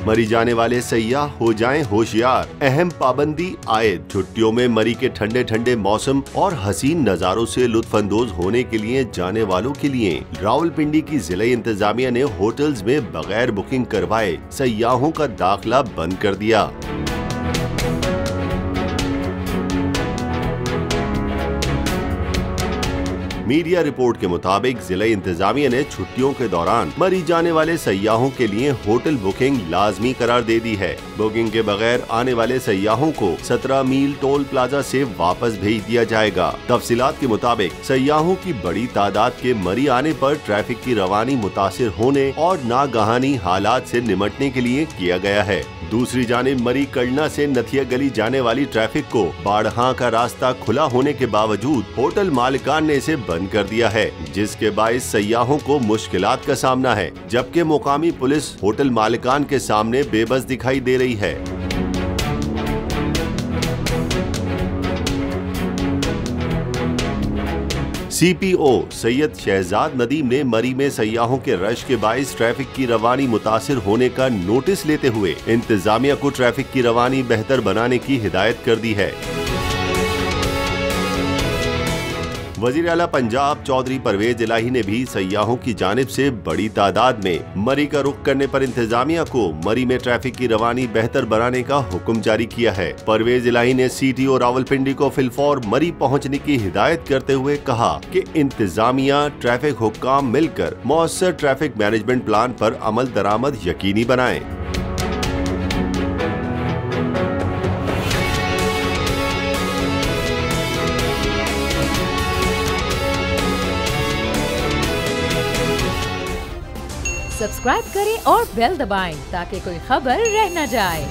मरी जाने वाले सैयाह हो जाएं होशियार। अहम पाबंदी आयद। छुट्टियों में मरी के ठंडे ठंडे मौसम और हसीन नजारों से लुत्फानंदोज होने के लिए जाने वालों के लिए रावलपिंडी की जिला इंतजामिया ने होटल्स में बगैर बुकिंग करवाए सैयाहों का दाखिला बंद कर दिया। मीडिया रिपोर्ट के मुताबिक जिला इंतजामिया ने छुट्टियों के दौरान मरी जाने वाले सैयाहों के लिए होटल बुकिंग लाजमी करार दे दी है। बुकिंग के बगैर आने वाले सैयाहों को 17 मील टोल प्लाजा से वापस भेज दिया जाएगा। तफसीलात के मुताबिक सैयाहों की बड़ी तादाद के मरी आने पर ट्रैफिक की रवानी मुतासिर होने और नागहानी हालात से निमटने के लिए किया गया है। दूसरी जानिब मरी कलना से नथिया गली जाने वाली ट्रैफिक को बाढ़हा का रास्ता खुला होने के बावजूद होटल मालिकान ने इसे बंद कर दिया है, जिसके बाइस सैयाहों को मुश्किलात का सामना है, जबकि मुकामी पुलिस होटल मालिकान के सामने बेबस दिखाई दे रही है। CPO सैयद शहजाद नदीम ने मरी में सैयाहों के रश के बाइस ट्रैफिक की रवानी मुतासिर होने का नोटिस लेते हुए इंतजामिया को ट्रैफिक की रवानी बेहतर बनाने की हिदायत कर दी है। वजीर आला पंजाब चौधरी परवेज इलाही ने भी सैयाहों की जानिब से बड़ी तादाद में मरी का रुख करने पर इंतजामिया को मरी में ट्रैफिक की रवानी बेहतर बनाने का हुक्म जारी किया है। परवेज इलाही ने CTO रावलपिंडी को फिलफौर मरी पहुंचने की हिदायत करते हुए कहा कि इंतजामिया ट्रैफिक हुक्काम मिलकर मौसर ट्रैफिक मैनेजमेंट प्लान पर अमल दरामद यकीनी बनाएं। सब्सक्राइब करें और बेल दबाएं ताकि कोई खबर रह न जाए।